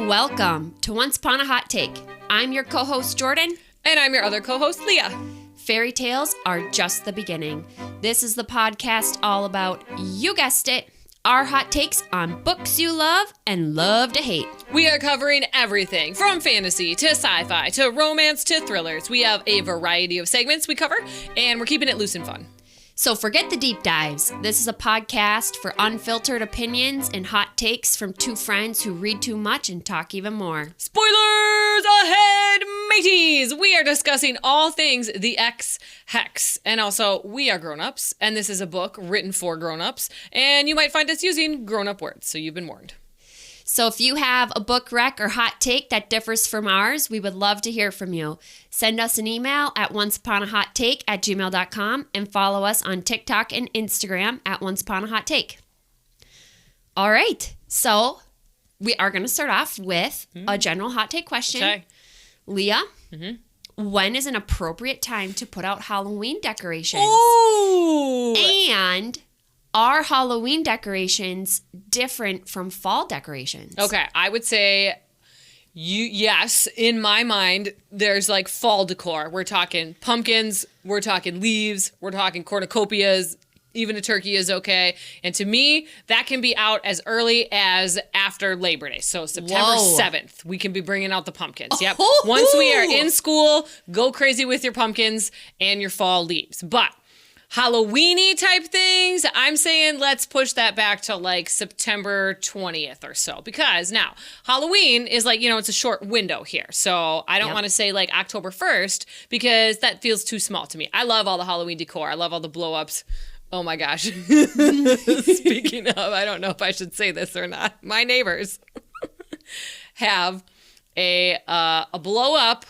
Welcome to Once.Upon.a.Hot.Take. I'm your co-host Jordan. And I'm your other co-host Leah. Fairy tales are just the beginning. This is the podcast all about, you guessed it, our hot takes on books you love and love to hate. We are covering everything from fantasy to sci-fi to romance to thrillers. We have a variety of segments we cover, and we're keeping it loose and fun. So forget the deep dives. This is a podcast for unfiltered opinions and hot takes from two friends who read too much and talk even more. Spoilers ahead, mateys! We are discussing all things the Ex Hex. And also, we are grown-ups, and this is a book written for grown-ups, and you might find us using grown-up words, so you've been warned. So if you have a book rec or hot take that differs from ours, we would love to hear from you. Send us an email at once.upon.a.hot.take@gmail.com and follow us on TikTok and Instagram at Once.Upon.a.Hot.Take. All right, so we are going to start off with a general hot take question. Okay. Leah, when is an appropriate time to put out Halloween decorations? Ooh! And are Halloween decorations different from fall decorations? Okay, I would say yes, in my mind, there's like fall decor. We're talking pumpkins, we're talking leaves, we're talking cornucopias, even a turkey is okay. And to me, that can be out as early as after Labor Day. So September 7th, we can be bringing out the pumpkins. Yep. Once we are in school, go crazy with your pumpkins and your fall leaves. But Halloween-y type things, I'm saying let's push that back to like September 20th or so. Because now, Halloween is like, it's a short window here. So I don't want to say like October 1st because that feels too small to me. I love all the Halloween decor. I love all the blow-ups. Oh my gosh. Speaking of, I don't know if I should say this or not. My neighbors have a blow-up,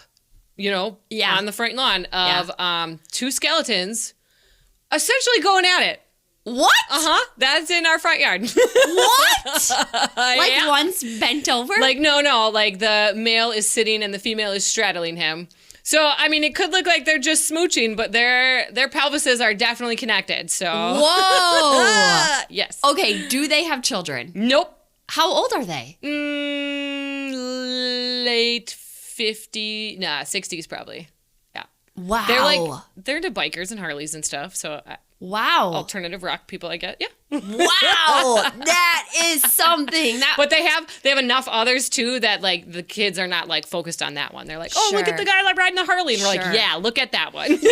on the front lawn of two skeletons essentially going at it. What? That's in our front yard. What? Like one's bent over? Like, no. Like the male is sitting and the female is straddling him. So, I mean, it could look like they're just smooching, but their pelvises are definitely connected. So. Whoa. Yes. Okay, do they have children? Nope. How old are they? Late 50s. Nah, 60s probably. Wow. They're into bikers and Harleys and stuff. So wow. Alternative rock people, I get. Yeah. Wow. That is something. But they have enough others too that like the kids are not like focused on that one. They're like, oh, look at the guy like riding the Harley. And we're like, yeah, look at that one. Yeah.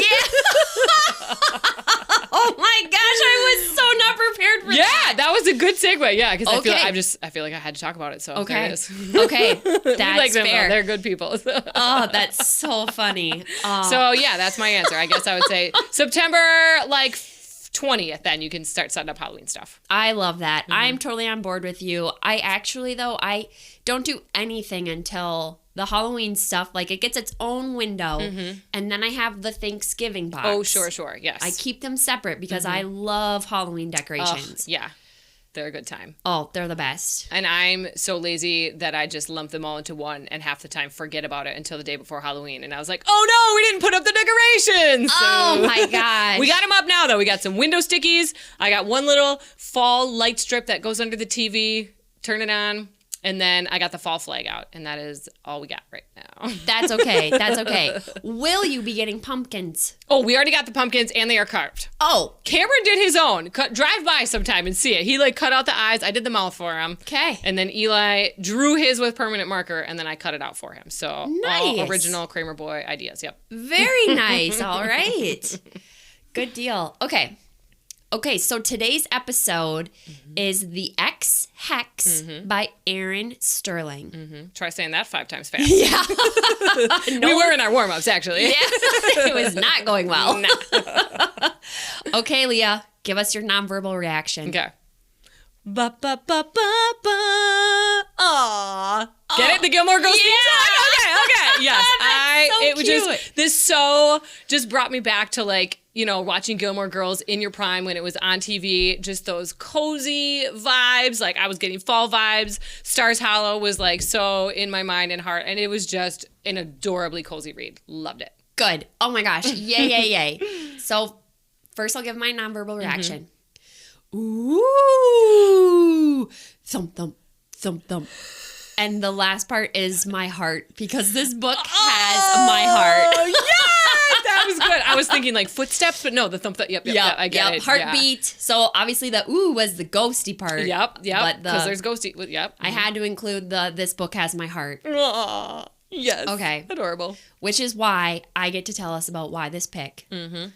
Oh my gosh, I was so not prepared for that. Yeah, that was a good segue. Yeah, because I feel like I had to talk about it. So there it is. Okay. That's like them, fair. They're good people. So. Oh, that's so funny. So yeah, that's my answer. I guess I would say September like 20th, then you can start setting up Halloween stuff. I love that. I'm totally on board with you. I actually, though, I don't do anything until the Halloween stuff, like it gets its own window, and then I have the Thanksgiving box. Oh, sure, yes. I keep them separate because I love Halloween decorations. Yeah, they're a good time. Oh, they're the best. And I'm so lazy that I just lump them all into one and half the time forget about it until the day before Halloween. And I was like, oh no, we didn't put up the decorations. Oh my gosh. We got them up now though. We got some window stickies. I got one little fall light strip that goes under the TV. Turn it on. And then I got the fall flag out, and that is all we got right now. That's okay. That's okay. Will you be getting pumpkins? Oh, we already got the pumpkins, and they are carved. Oh. Cameron did his own. Drive by sometime and see it. He, cut out the eyes. I did the mouth for him. Okay. And then Eli drew his with permanent marker, and then I cut it out for him. So, nice. All original Kramer Boy ideas. Yep. Very nice. All right. Good deal. Okay, so today's episode is The Ex Hex by Aaron Sterling. Try saying that 5 times fast. Yeah. We were in our warm-ups, actually. Yeah, it was not going well. No. Okay, Leah, give us your nonverbal reaction. Okay. Aww. Get it? The Gilmore Girls theme song? Okay. Yes. This just brought me back to watching Gilmore Girls in your prime when it was on TV. Just those cozy vibes. Like I was getting fall vibes. Stars Hollow was so in my mind and heart. And it was just an adorably cozy read. Loved it. Good. Oh my gosh. Yay. So first I'll give my nonverbal reaction. Ooh. Thump, thump, thump, thump. And the last part is my heart, because this book has my heart. Oh, yes! That was good. I was thinking like footsteps, but no, the thump. Yep, I get it. Heartbeat. Yeah. So obviously the ooh was the ghosty part. Yep. Because there's ghosty. Yep. I had to include this book has my heart. Aww, yes. Okay. Adorable. Which is why I get to tell us about why this pick. Mm-hmm.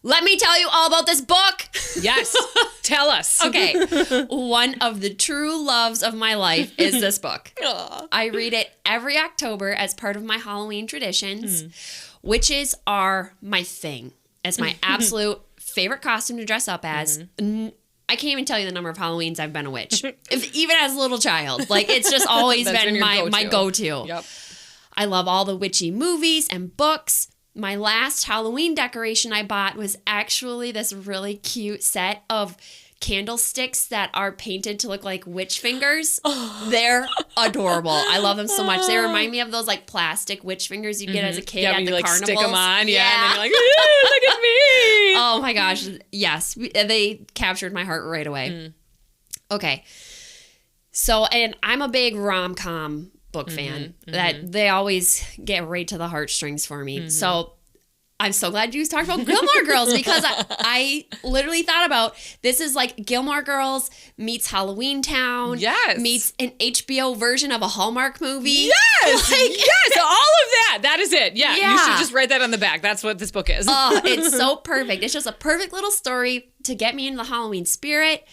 Let me tell you all about this book. Yes. Tell us. Okay. One of the true loves of my life is this book. Aww. I read it every October as part of my Halloween traditions. Witches are my thing. It's my absolute favorite costume to dress up as. I can't even tell you the number of Halloweens I've been a witch. Even as a little child. Like, it's just always been my go-to. Yep. I love all the witchy movies and books. My last Halloween decoration I bought was actually this really cute set of candlesticks that are painted to look like witch fingers. They're adorable. I love them so much. They remind me of those like plastic witch fingers you get as a kid at the carnivals. Stick them on, and then you're like, look at me. Oh my gosh, yes. They captured my heart right away. Okay. So, and I'm a big rom-com book fan that they always get right to the heartstrings for me. So I'm so glad you talked about Gilmore Girls, because I literally thought about this is like Gilmore Girls meets Halloween Town. Yes. Meets an HBO version of a Hallmark movie. Yes. Yes. All of that. That is it. Yeah. Yeah. You should just write that on the back. That's what this book is. Oh, it's so perfect. It's just a perfect little story to get me into the Halloween spirit.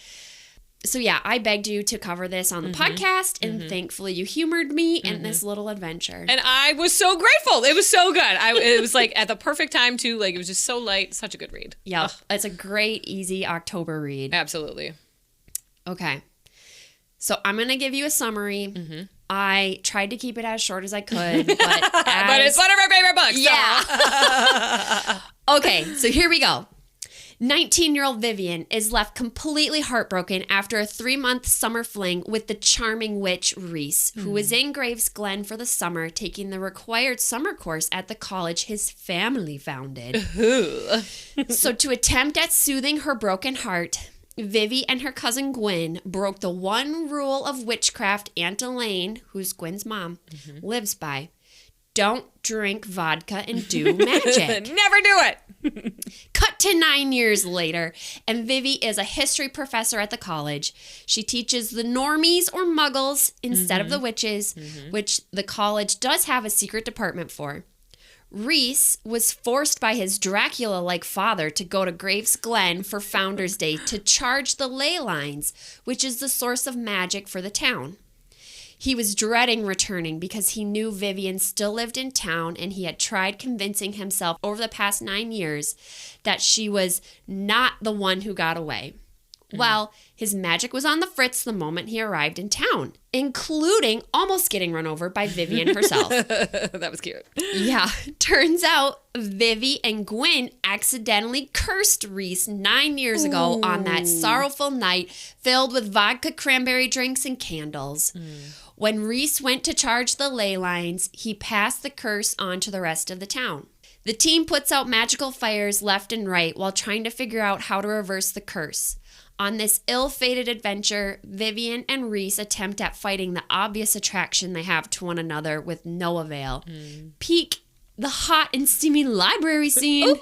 So yeah, I begged you to cover this on the podcast, and thankfully you humored me in this little adventure. And I was so grateful. It was so good. It was like at the perfect time too. Like, it was just so light. Such a good read. Yeah, it's a great, easy October read. Absolutely. Okay. So I'm going to give you a summary. I tried to keep it as short as I could, but but it's one of our favorite books. Yeah. Okay, so here we go. 19-year-old Vivian is left completely heartbroken after a 3-month summer fling with the charming witch Reese, who was in Graves Glen for the summer, taking the required summer course at the college his family founded. So to attempt at soothing her broken heart, Vivi and her cousin Gwen broke the one rule of witchcraft Aunt Elaine, who's Gwen's mom, lives by. Don't drink vodka and do magic. Never do it. Cut to 9 years later, and Vivi is a history professor at the college. She teaches the normies or muggles instead of the witches, which the college does have a secret department for. Reese was forced by his Dracula-like father to go to Graves Glen for Founders Day to charge the ley lines, which is the source of magic for the town. He was dreading returning because he knew Vivian still lived in town, and he had tried convincing himself over the past 9 years that she was not the one who got away. Well, his magic was on the fritz the moment he arrived in town, including almost getting run over by Vivian herself. That was cute. Yeah. Turns out Vivi and Gwen accidentally cursed Reese 9 years ago on that sorrowful night filled with vodka cranberry drinks and candles. When Reese went to charge the ley lines, he passed the curse on to the rest of the town. The team puts out magical fires left and right while trying to figure out how to reverse the curse. On this ill-fated adventure, Vivian and Reese attempt at fighting the obvious attraction they have to one another with no avail. Peak the hot and steamy library scene.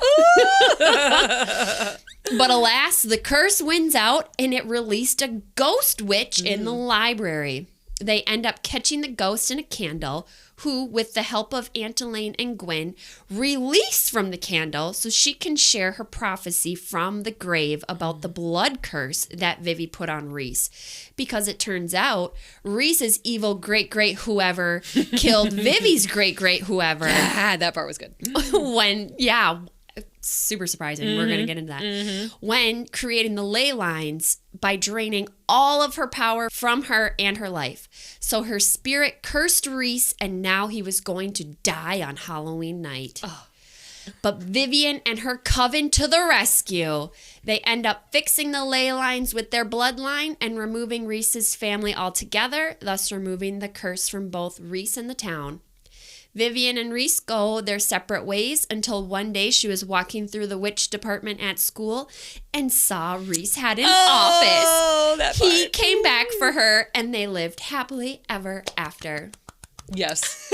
But alas, the curse wins out, and it released a ghost witch in the library. They end up catching the ghost in a candle, who, with the help of Aunt Elaine and Gwen, release from the candle so she can share her prophecy from the grave about the blood curse that Vivi put on Reese. Because it turns out, Reese's evil great-great-whoever killed Vivi's great-great-whoever. That part was good. Super surprising. We're going to get into that. When creating the ley lines by draining all of her power from her and her life. So her spirit cursed Reese, and now he was going to die on Halloween night. But Vivian and her coven to the rescue. They end up fixing the ley lines with their bloodline and removing Reese's family altogether, thus removing the curse from both Reese and the town. Vivian and Reese go their separate ways until one day she was walking through the witch department at school and saw Reese had an office. That He part. came back for her and they lived happily ever after. Yes.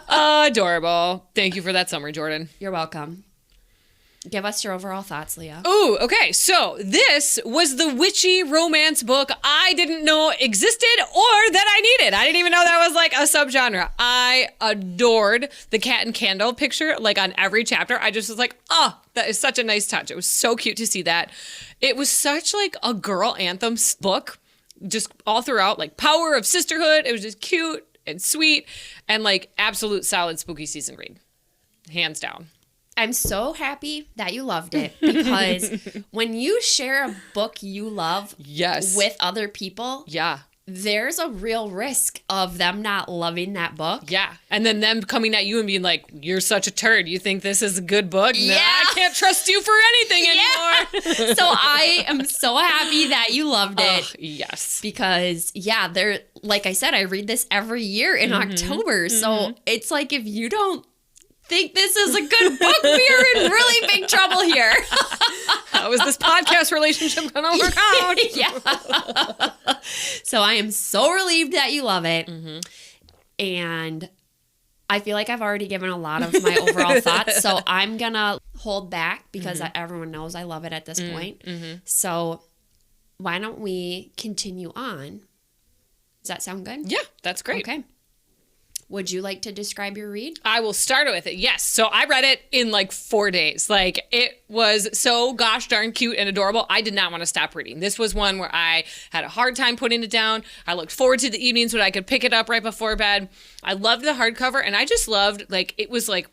Adorable. Thank you for that summary, Jordan. You're welcome. Give us your overall thoughts, Leah. Ooh, okay. So this was the witchy romance book I didn't know existed or that I needed. I didn't even know that was like a subgenre. I adored the cat and candle picture, like on every chapter. I just was like, oh, that is such a nice touch. It was so cute to see that. It was such like a girl anthem book, just all throughout, like power of sisterhood. It was just cute and sweet and like absolute solid spooky season read. Hands down. I'm so happy that you loved it because when you share a book you love Yes. with other people, Yeah. there's a real risk of them not loving that book. Yeah. And then them coming at you and being like, you're such a turd. You think this is a good book? Yeah. Nah, I can't trust you for anything anymore. So I am so happy that you loved it. Ugh, yes. Because, yeah, they're, like I said, I read this every year in October. So it's like if you don't think this is a good book, we are in really big trouble here. How is this podcast relationship going to work out? Yeah. So I am so relieved that you love it. And I feel like I've already given a lot of my overall thoughts. So I'm going to hold back because everyone knows I love it at this point. So why don't we continue on? Does that sound good? Yeah, that's great. Okay. Would you like to describe your read? I will start with it. Yes. So I read it in like 4 days. Like it was so gosh darn cute and adorable. I did not want to stop reading. This was one where I had a hard time putting it down. I looked forward to the evenings when I could pick it up right before bed. I loved the hardcover and I just loved like it was like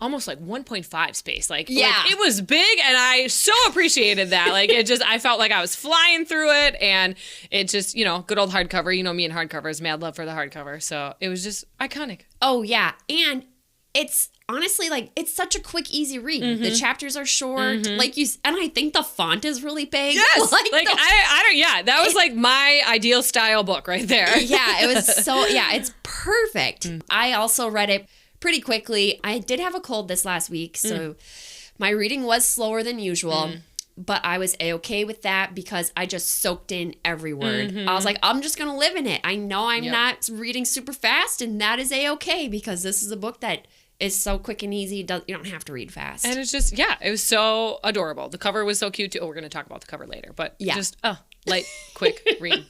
almost like 1.5 space. Like it was big and I so appreciated that. Like it just, I felt like I was flying through it and it just, you know, good old hardcover. You know me and hardcovers, mad love for the hardcover. So it was just iconic. Oh, yeah. And it's honestly like, it's such a quick, easy read. The chapters are short. Like you, and I think the font is really big. Yes. Like I don't, yeah, that was like my ideal style book right there. Yeah, it was so, yeah, it's perfect. I also read it pretty quickly. I did have a cold this last week, so my reading was slower than usual, but I was A-okay with that because I just soaked in every word. I was like, I'm just going to live in it. I know I'm not reading super fast, and that is A-okay because this is a book that is so quick and easy. You don't have to read fast. And it's just, yeah, it was so adorable. The cover was so cute, too. Oh, we're going to talk about the cover later, but just, light, quick read.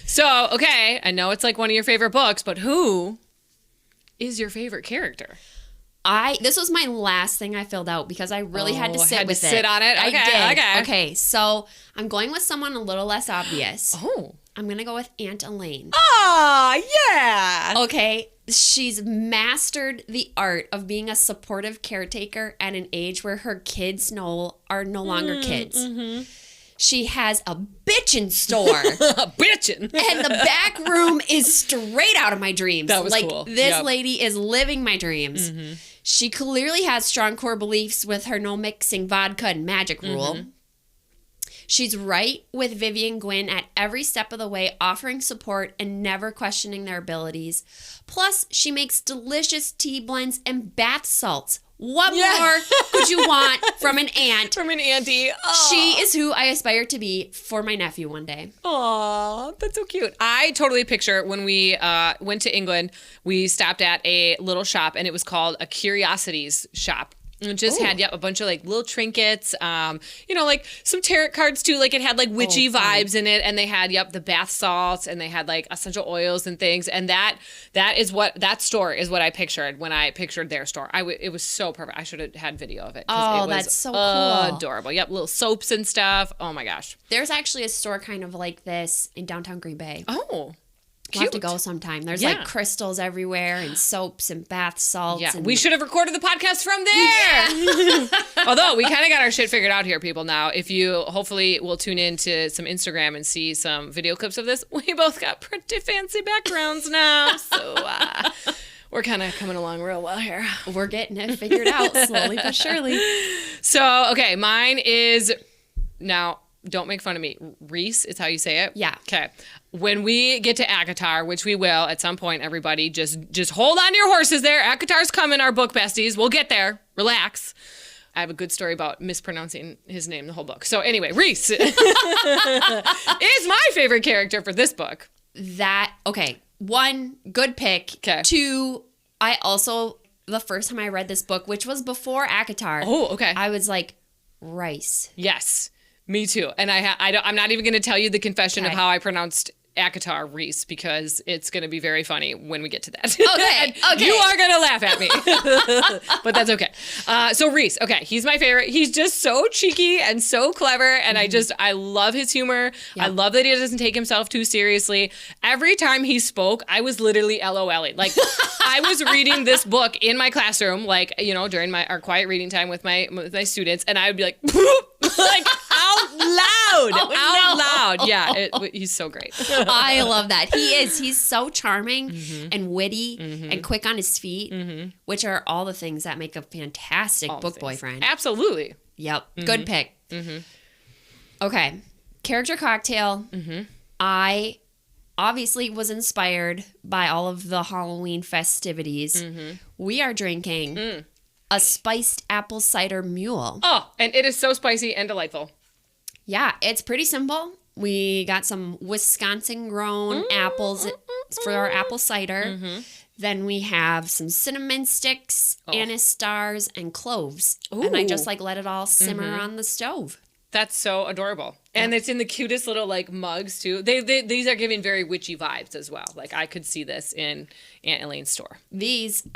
So, okay, I know it's like one of your favorite books, but who is your favorite character? This was my last thing I filled out because I really had to sit with it. Sit on it? Okay, I did. okay. Okay, so I'm going with someone a little less obvious. Oh. I'm going to go with Aunt Elaine. Oh, yeah. Okay, she's mastered the art of being a supportive caretaker at an age where her kids are no longer kids. She has a bitchin' store. Bitchin'. And the back room is straight out of my dreams. That was like, cool. This lady is living my dreams. She clearly has strong core beliefs with her no mixing vodka and magic rule. She's right with Vivian Gwynn at every step of the way, offering support and never questioning their abilities. Plus, she makes delicious tea blends and bath salts. What more could you want from an aunt? From an auntie. Aww. She is who I aspire to be for my nephew one day. Aw, that's so cute. I totally picture when we went to England, we stopped at a little shop and it was called a Curiosities shop. And it just had a bunch of like little trinkets, you know, like some tarot cards too. Like it had like witchy vibes in it, and they had the bath salts, and they had like essential oils and things. And that store is what I pictured when I pictured their store. It was so perfect. I should have had video of it. Oh, it was that's so cool, adorable. Yep, little soaps and stuff. Oh my gosh. There's actually a store kind of like this in downtown Green Bay. Oh. We'll have to go sometime. There's like crystals everywhere and soaps and bath salts. Yeah, and we should have recorded the podcast from there. Although we kind of got our shit figured out here, people. Now, if you hopefully will tune in to some Instagram and see some video clips of this, we both got pretty fancy backgrounds now. So we're kind of coming along real well here. We're getting it figured out slowly but surely. So, okay, mine is now. Don't make fun of me. Reese is how you say it? Yeah. Okay. when we get to ACOTAR, which we will at some point, everybody, just hold on to your horses there. ACOTAR's coming, our book besties. We'll get there. Relax. I have a good story about mispronouncing his name the whole book. So anyway, Reese is my favorite character for this book. Okay. 1, good pick. Okay. 2, I also, the first time I read this book, which was before ACOTAR. Oh, okay. I was like, rice. Yes, me too. And I'm not even going to tell you the confession of how I pronounced ACOTAR, Reese, because it's going to be very funny when we get to that. Okay. You are going to laugh at me, but that's okay. So Reese, okay, he's my favorite. He's just so cheeky and so clever, and I love his humor. Yep. I love that he doesn't take himself too seriously. Every time he spoke, I was literally LOLing. Like, I was reading this book in my classroom, like, during our quiet reading time with my students, and I would be like, like out loud, loud. Yeah, he's so great. I love that. He's so charming and witty and quick on his feet, which are all the things that make a fantastic book boyfriend. Absolutely. Yep. Good pick. Okay. Character cocktail. I obviously was inspired by all of the Halloween festivities. We are drinking a spiced apple cider mule. Oh, and it is so spicy and delightful. Yeah, it's pretty simple. We got some Wisconsin-grown apples for our apple cider. Then we have some cinnamon sticks, anise stars, and cloves. Ooh. And I just let it all simmer on the stove. That's so adorable. And it's in the cutest little mugs too. These are giving very witchy vibes as well. Like, I could see this in Aunt Elaine's store. These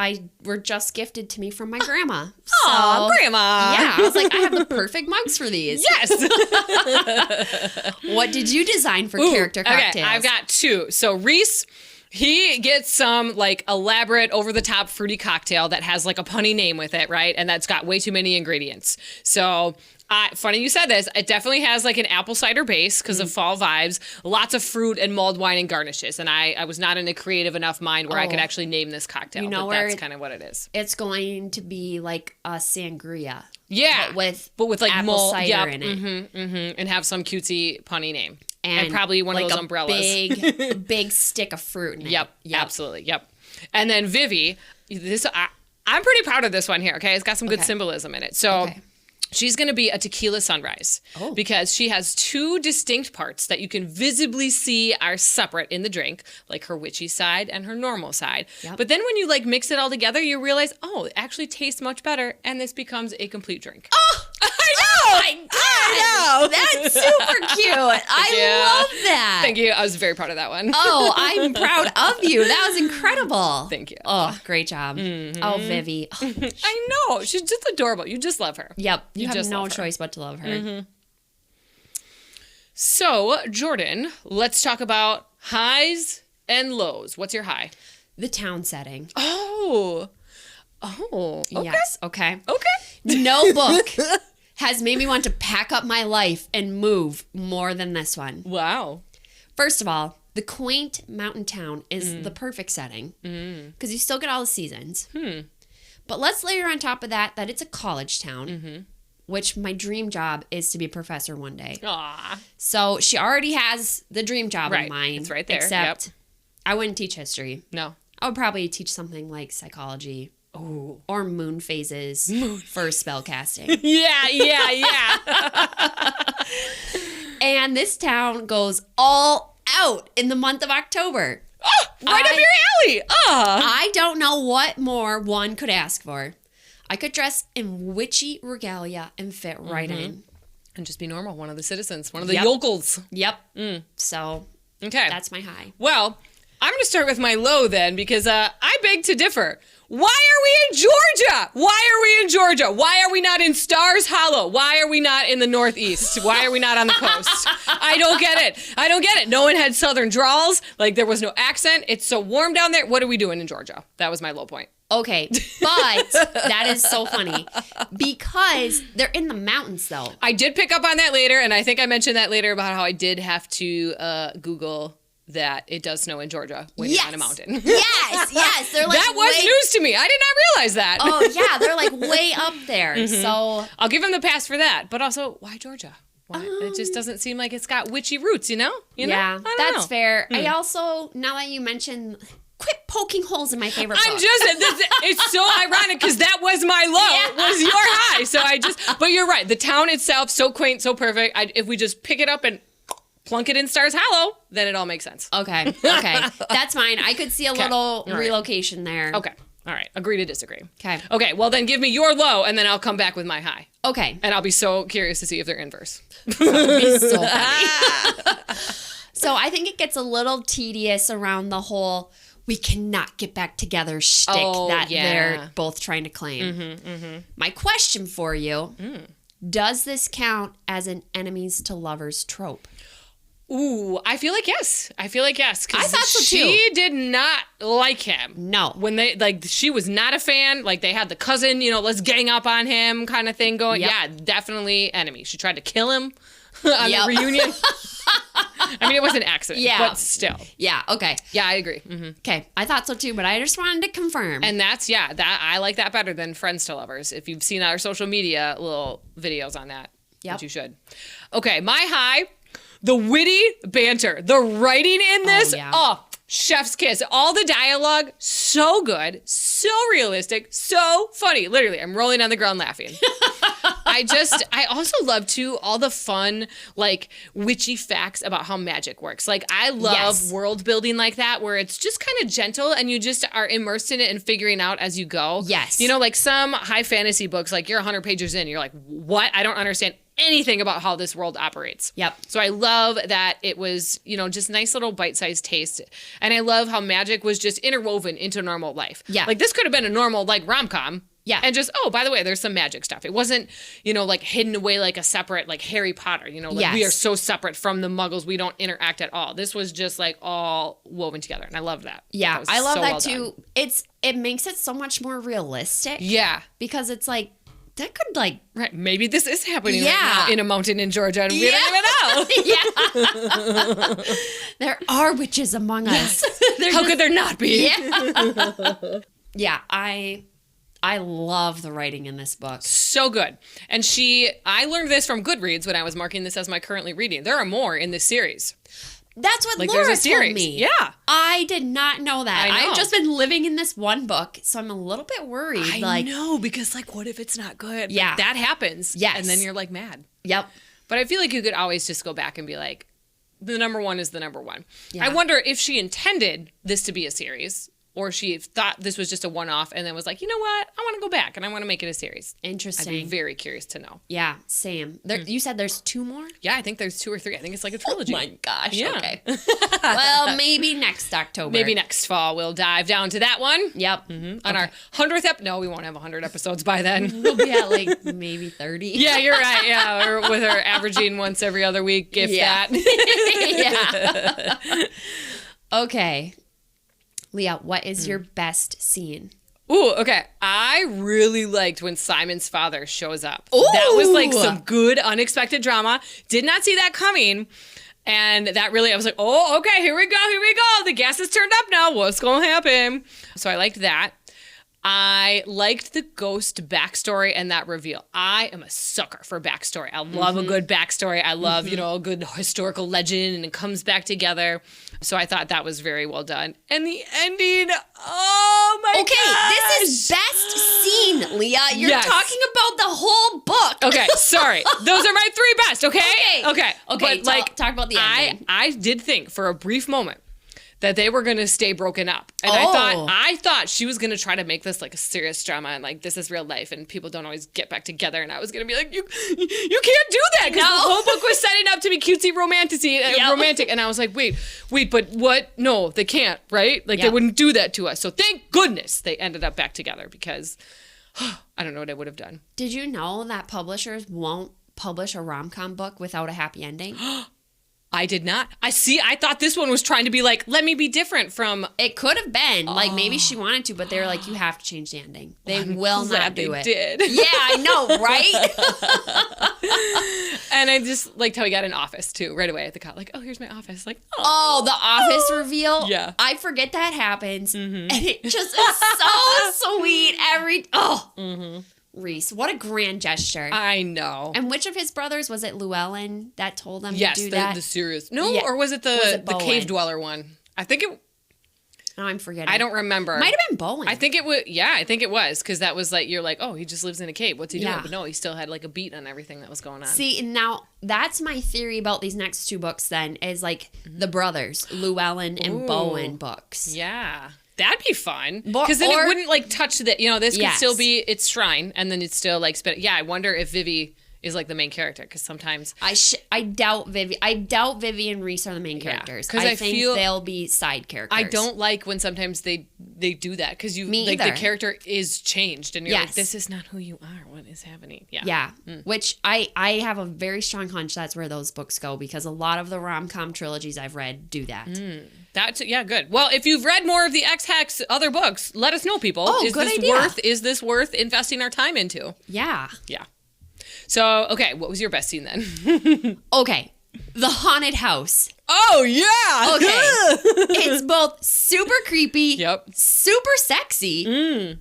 were just gifted to me from my grandma. Aw, Grandma. Yeah, I was like, I have the perfect mugs for these. Yes. What did you design for character cocktails? Okay, I've got 2. So Reese, he gets some elaborate over-the-top fruity cocktail that has a punny name with it, right? And that's got way too many ingredients. So funny you said this. It definitely has an apple cider base because of fall vibes. Lots of fruit and mulled wine and garnishes. And I was not in a creative enough mind where I could actually name this cocktail. But that's kind of what it is. It's going to be like a sangria. Yeah. But with apple cider in it. And have some cutesy punny name. And probably one of those umbrellas. Big stick of fruit in it. Yep. Absolutely. Yep. And then Vivi, I'm pretty proud of this one here. Okay. It's got some good symbolism in it. So she's going to be a tequila sunrise because she has 2 distinct parts that you can visibly see are separate in the drink, like her witchy side and her normal side. Yep. But then when you mix it all together, you realize, it actually tastes much better, and this becomes a complete drink. Oh, I know. I know. That's super cute. I love that. Thank you. I was very proud of that one. Oh, I'm proud of you. That was incredible. Thank you. Oh, great job. Oh, Vivi. Oh, I know. She's just adorable. You just love her. Yep. You have no choice but to love her. So, Jordan, let's talk about highs and lows. What's your high? The town setting. Oh. Okay. Yes. Okay. Okay. No book has made me want to pack up my life and move more than this one. Wow. First of all, the quaint mountain town is the perfect setting because you still get all the seasons. But let's layer on top of that it's a college town, which my dream job is to be a professor one day. Aww. So she already has the dream job in mind. It's right there. Except I wouldn't teach history. No. I would probably teach something like psychology. Ooh. Or moon phases for spell casting. Yeah. And this town goes all out in the month of October. Oh, right up your alley. I don't know what more one could ask for. I could dress in witchy regalia and fit right in. And just be normal, one of the citizens, one of the yokels. Yep. So that's my high. Well, I'm going to start with my low then because I beg to differ. Why are we in Georgia? Why are we not in Stars Hollow? Why are we not in the Northeast? Why are we not on the coast? I don't get it. No one had Southern drawls. There was no accent. It's so warm down there. What are we doing in Georgia? That was my low point. Okay, but that is so funny because they're in the mountains, though. I did pick up on that later, and I think I mentioned that later about how I did have to Google that it does snow in Georgia when you're on a mountain. Yes. They're that was news to me. I did not realize that. Oh, yeah. They're way up there. So I'll give them the pass for that. But also, why Georgia? what? It just doesn't seem like it's got witchy roots, you know? Yeah, I don't that's know. fair. I also, now that you mentioned, quit poking holes in my favorite book. It's so ironic because that was my low, was your high. So but you're right. The town itself, so quaint, so perfect. If we just pick it up and plunk it in Stars Hollow, then it all makes sense. Okay. That's fine. I could see a little relocation there. Okay. All right. Agree to disagree. Okay. Okay. Well, then give me your low, and then I'll come back with my high. Okay. And I'll be so curious to see if they're inverse. So funny. So I think it gets a little tedious around the whole we cannot get back together shtick that they're both trying to claim. My question for you, does this count as an enemies to lovers trope? Ooh, I feel like yes. I I thought so too. She did not like him. No. When she was not a fan. Like, they had the cousin, let's gang up on him kind of thing going. Yep. Yeah, definitely enemy. She tried to kill him on the reunion. I mean, it was an accident, but still. Yeah, okay. Yeah, I agree. Okay, I thought so too, but I just wanted to confirm. And I like that better than friends to lovers. If you've seen our social media little videos on that, which you should. Okay, my high, the witty banter, the writing in this, chef's kiss. All the dialogue, so good, so realistic, so funny. Literally, I'm rolling on the ground laughing. I also love, too, all the fun, like, witchy facts about how magic works. Like, I love world building like that, where it's just kind of gentle and you just are immersed in it and figuring out as you go. Yes. Like some high fantasy books, like you're 100 pages in, you're like, what? I don't understand anything about how this world operates. Yep. So I love that it was, just nice little bite-sized taste. And I love how magic was just interwoven into normal life. Yeah. Like, this could have been a normal, like, rom-com. Yeah. And just, by the way, there's some magic stuff. It wasn't, like, hidden away like a separate, like, Harry Potter. Like, we are so separate from the Muggles, we don't interact at all. This was just, like, all woven together. And I loved that. Yeah, I love so that, well too. done. It makes it so much more realistic. Yeah. Because it's like, that could, like... Right, maybe this is happening right now in a mountain in Georgia, and we don't even know. Yeah. There are witches among us. How could there not be? Yeah. Yeah, I love the writing in this book. So good. And I learned this from Goodreads when I was marking this as my currently reading. There are more in this series. That's what Laura told series. me. Yeah. I did not know that. I know. I've just been living in this one book, so I'm a little bit worried. I know, because, like, what if it's not good? Yeah. Like, that happens. Yes. And then you're, like, mad. Yep. But I feel like you could always just go back and be like, the number one is the number one. Yeah. I wonder if she intended this to be a series, or she thought this was just a one-off and then was like, you know what? I want to go back and I want to make it a series. Interesting. I'd be very curious to know. Yeah, same. You said there's 2 more? Yeah, I think there's 2 or 3. I think it's like a trilogy. Oh my gosh. Yeah. Okay. Well, maybe next October. Maybe next fall we'll dive down to that one. Yep. On our 100th No, we won't have 100 episodes by then. We'll be at like maybe 30. Yeah, you're right. Yeah, or with her averaging once every other week, if that. Yeah. Okay. Leah, what is your best scene? Ooh, okay. I really liked when Simon's father shows up. Ooh. That was like some good unexpected drama. Did not see that coming. And that really, I was like, oh, okay, here we go. The gas is turned up now. What's going to happen? So I liked that. I liked the ghost backstory and that reveal. I am a sucker for backstory. I love a good backstory. I love, a good historical legend, and it comes back together. So I thought that was very well done. And the ending, oh my gosh. Okay, this is best scene, Leah. You're talking about the whole book. Okay, sorry. Those are my 3 best, okay? Okay. But talk about the ending. I did think for a brief moment that they were going to stay broken up. And I thought she was going to try to make this like a serious drama and like this is real life and people don't always get back together. And I was going to be like, you can't do that. Because the whole book was setting up to be cutesy romantic. And I was like, wait, but what? No, they can't, right? Like they wouldn't do that to us. So thank goodness they ended up back together because I don't know what I would have done. Did you know that publishers won't publish a rom-com book without a happy ending? I did not. I thought this one was trying to be like, let me be different from... It could have been. Like, maybe she wanted to, but they were like, you have to change the ending. They will not do it. Did. Yeah, I know, right? And I just liked how he got an office, too, right away at the cop. Like, oh, here's my office. Like, oh, the office reveal? Yeah. I forget that happens. And it just is so sweet. Reese. What a grand gesture. I know. And which of his brothers, was it Llewellyn that told him to do that? Yes, the serious. No, or was it the cave dweller one? I think it... Oh, I'm forgetting. I don't remember. Might have been Bowen. I think it was, I think it was, because that was like, you're like, oh, he just lives in a cave. What's he doing? But no, he still had like a beat on everything that was going on. See, now that's my theory about these next 2 books then, is like the brothers, Llewellyn and Bowen books. Yeah. That'd be fun. Because then it wouldn't like touch the, this could still be its shrine, and then it's still like, I wonder if Vivi is like the main character, because sometimes I doubt Vivi and Reese are the main characters. Because I think they'll be side characters. I don't like when sometimes they do that, because the character is changed and you're like, this is not who you are. What is happening? Yeah. Which I have a very strong hunch that's where those books go, because a lot of the rom-com trilogies I've read do that. That's good. Well, if you've read more of the Ex Hex other books, let us know, people. Good idea. Is this worth investing our time into? Yeah. So, okay, what was your best scene then? Okay, the haunted house. Oh, yeah! Okay. It's both super creepy, super sexy, and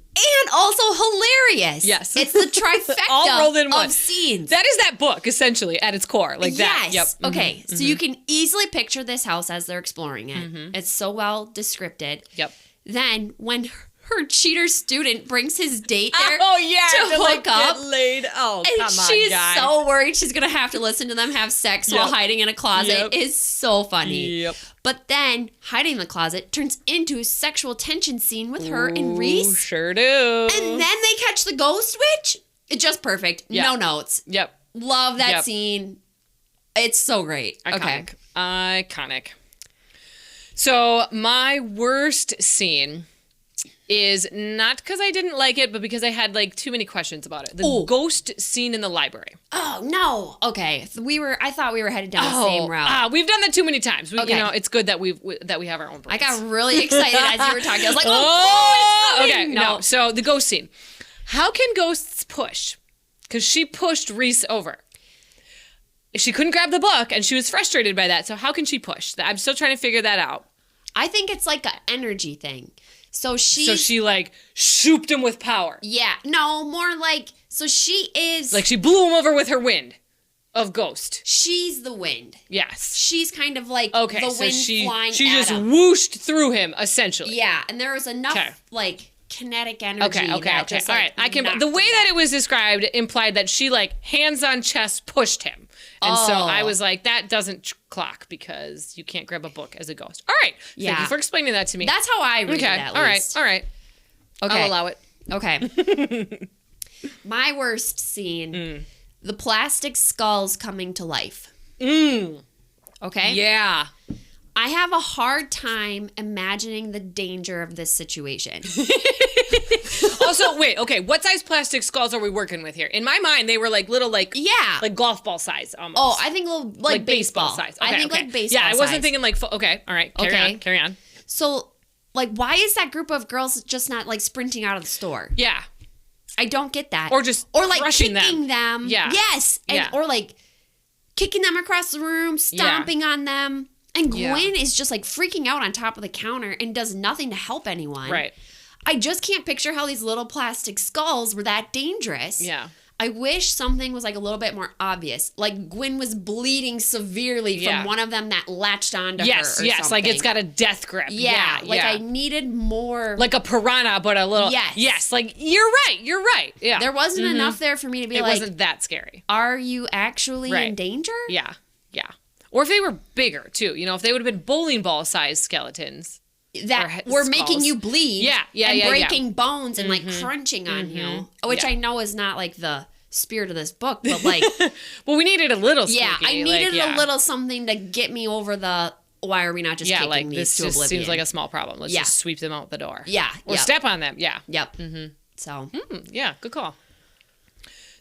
also hilarious. Yes. It's the trifecta all rolled in one. of scenes. That is that book, essentially, at its core. Like that. Yes. Yep. Okay, so you can easily picture this house as they're exploring it. It's so well descripted. Yep. Then, when her cheater student brings his date there to hook up. Get laid. Oh, and come on, she's guy. so worried she's going to have to listen to them have sex while hiding in a closet. It is so funny. Yep. But then, hiding in the closet turns into a sexual tension scene with her and Reese. Sure do. And then they catch the ghost witch. It's just perfect. Yep. No notes. Yep. Love that scene. It's so great. Iconic. Okay. Iconic. So, my worst scene is not because I didn't like it, but because I had like too many questions about it. The ghost scene in the library. Oh no! Okay, I thought we were headed down the same route. We've done that too many times. It's good that we have our own brains. I got really excited as you were talking. I was like, okay, no. So the ghost scene. How can ghosts push? Because she pushed Reese over. She couldn't grab the book, and she was frustrated by that. So how can she push? I'm still trying to figure that out. I think it's like an energy thing. So she like shooped him with power. Yeah. No, more like, so she is. Like she blew him over with her wind of ghost. She's the wind. Yes. She's kind of like the wind flying she at just him. whooshed through him, essentially. Yeah. And there was enough like kinetic energy. Okay. Just, all right. The way that it was described implied that she like hands on chest pushed him. And so I was like, that doesn't clock because you can't grab a book as a ghost. All right. Thank you for explaining that to me. That's how I read it, at least. All right. Okay. I'll allow it. Okay. My worst scene, the plastic skulls coming to life. Okay? Yeah. I have a hard time imagining the danger of this situation. Also, wait, okay, what size plastic skulls are we working with here? In my mind, they were like little, like golf ball size almost. Oh, I think little, like baseball size. Okay, I think like baseball size. Yeah, I wasn't thinking like, okay, all right, carry on. So, like, why is that group of girls just not like sprinting out of the store? Yeah. I don't get that. Or like kicking them. Yeah. Yes. Or like kicking them across the room, stomping on them. And Gwen is just like freaking out on top of the counter and does nothing to help anyone. Right. I just can't picture how these little plastic skulls were that dangerous. Yeah. I wish something was like a little bit more obvious. Like Gwen was bleeding severely from one of them that latched onto her. Yes, like it's got a death grip. Yeah, I needed more. Like a piranha, but a little. Yes, like you're right. Yeah. There wasn't enough there for me to be like. It wasn't that scary. Are you actually in danger? Yeah. Or if they were bigger too, if they would have been bowling ball sized skeletons. That were making you bleed. And breaking bones and like crunching on you. Which I know is not like the spirit of this book, but like. Well, we needed a little spooky. Yeah, I needed a little something to get me over the. Why are we not just kicking these to oblivion? This seems like a small problem. Let's just sweep them out the door. Yeah. Or step on them. Yeah. Yep. So. Yeah, good call.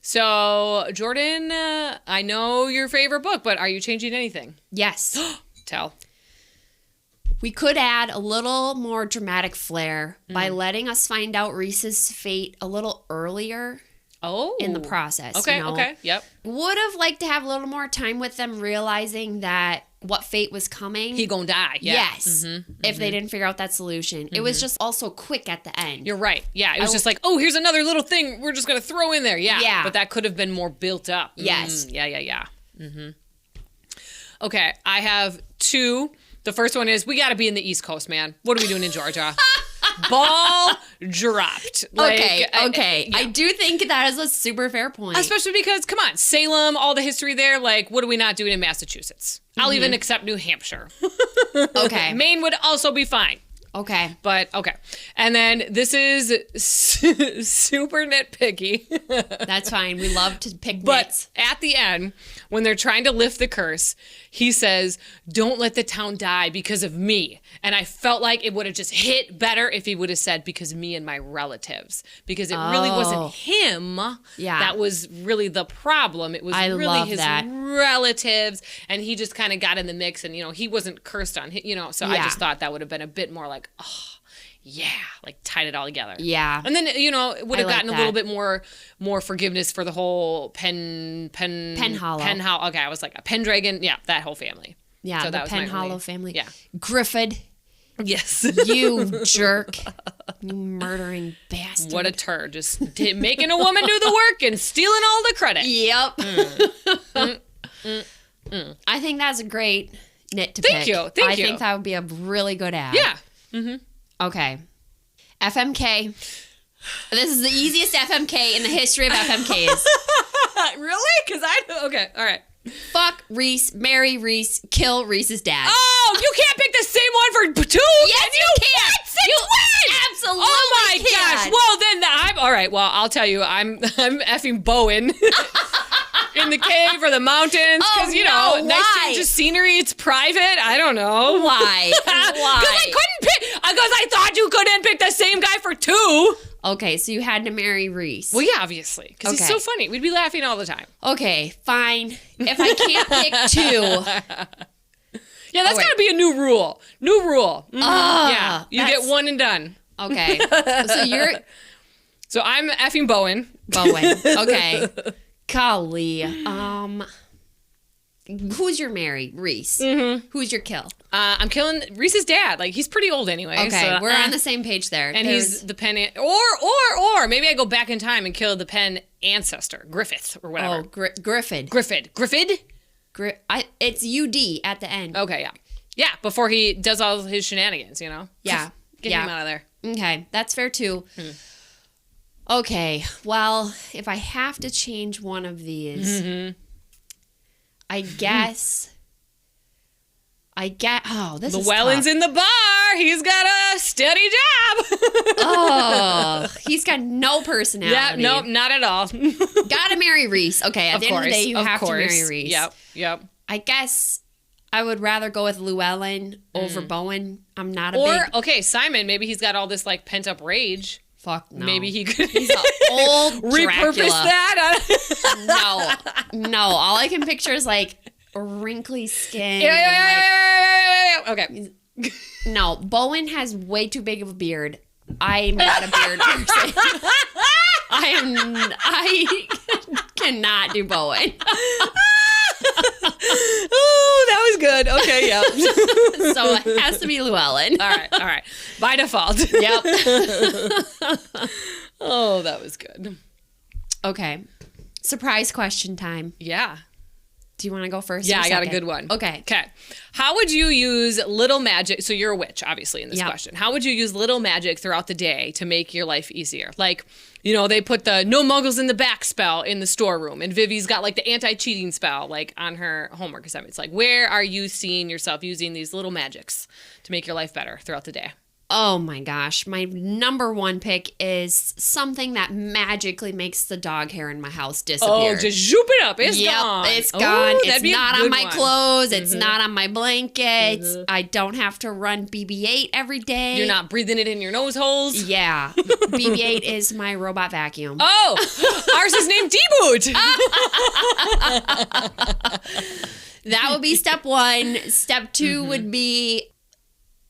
So, Jordan, I know your favorite book, but are you changing anything? Yes. Tell. We could add a little more dramatic flair by letting us find out Reese's fate a little earlier in the process. Okay, okay, yep. Would have liked to have a little more time with them realizing that what fate was coming. He gonna die. Yeah. Yes. If they didn't figure out that solution. It was just also quick at the end. You're right. Yeah. It was just like, oh, here's another little thing we're just going to throw in there. Yeah. Yeah. But that could have been more built up. Yes. Yeah. Okay. I have 2. The first one is, we got to be in the East Coast, man. What are we doing in Georgia? Ball dropped. Okay. Yeah. I do think that is a super fair point. Especially because, come on, Salem, all the history there. Like, what are we not doing in Massachusetts? I'll even accept New Hampshire. Okay. Maine would also be fine. Okay. But, okay. And then this is super nitpicky. That's fine. We love to pick But nits. at the end, when they're trying to lift the curse, he says, don't let the town die because of me. And I felt like it would have just hit better if he would have said, because of me and my relatives. Because it really wasn't him that was really the problem. It was really his relatives. And he just kind of got in the mix. And, he wasn't cursed on, so I just thought that would have been a bit more like, oh, yeah, like tied it all together. Yeah. And then, it would have gotten a little bit more forgiveness for the whole Penhollow. Okay, I was like a Pendragon. Yeah, that whole family. Yeah, So the that was my Penhollow only- family. Yeah. Griffith, Yes. you jerk. You murdering bastard. What a turd. Just making a woman do the work and stealing all the credit. Yep. I think that's a great nit to pick. Thank you. I think that would be a really good ad. Yeah. Okay. FMK. This is the easiest FMK in the history of FMKs. Really? Because okay. All right. Fuck Reese, marry Reese, kill Reese's dad. Oh, you can't pick the same one for 2? Yes, you can. You absolutely Oh my can. gosh. Well, then I'm all right. Well, I'll tell you, I'm effing Bowen in the cave or the mountains because nice change of scenery. It's private. I don't know Why? Because I couldn't pick. Because I thought you couldn't pick the same guy for 2. Okay, so you had to marry Reese. Well, yeah, obviously, because he's so funny. We'd be laughing all the time. Okay, fine. If I can't pick 2. Yeah, that's got to be a new rule. New rule. Yeah, you get one and done. Okay, so you're So I'm effing Bowen. Okay. Golly. Who's your marry? Reese. Who's your kill? I'm killing Reese's dad. Like, he's pretty old anyway. Okay, so, we're on the same page there. And he's the Penn, or maybe I go back in time and kill the Penn ancestor, Griffith or whatever. Oh, Griffith. Griffith. It's UD at the end. Okay, yeah. Yeah, before he does all his shenanigans, Yeah. Get him out of there. Okay, that's fair too. Okay, well, if I have to change one of these, I guess. This is Llewellyn's tough. in the bar. He's got a steady job. Oh, he's got no personality. Yeah, nope, not at all. Gotta marry Reese. Okay, at the end of the day, you have to marry Reese. Yep. I guess I would rather go with Llewellyn over Bowen. I'm not a big... okay, Simon, maybe he's got all this, like, pent-up rage. Fuck no. Maybe he could He's an old repurpose Dracula. that. No. All I can picture is, like, wrinkly skin. Yeah. Okay. No, Bowen has way too big of a beard. I'm not a beard person. I cannot do Bowen. Oh, that was good. Okay, yeah. So it has to be Llewellyn. All right. By default. Yep. Oh, that was good. Okay. Surprise question time. Yeah. Do you want to go first? Yeah, or I got a second? good one. Okay. How would you use little magic? So you're a witch, obviously, in this question. How would you use little magic throughout the day to make your life easier? Like, they put the no muggles in the back spell in the storeroom, and Vivi's got like the anti-cheating spell like on her homework assignments. Like, where are you seeing yourself using these little magics to make your life better throughout the day? Oh my gosh. My number one pick is something that magically makes the dog hair in my house disappear. Oh, just zoop it up. It's gone. It's gone. Ooh, It's not on my clothes. It's not on my blankets. Mm-hmm. I don't have to run BB-8 every day. You're not breathing it in your nose holes. Yeah. BB-8 is my robot vacuum. Oh, ours is named D-Boot. That would be step one. Step two would be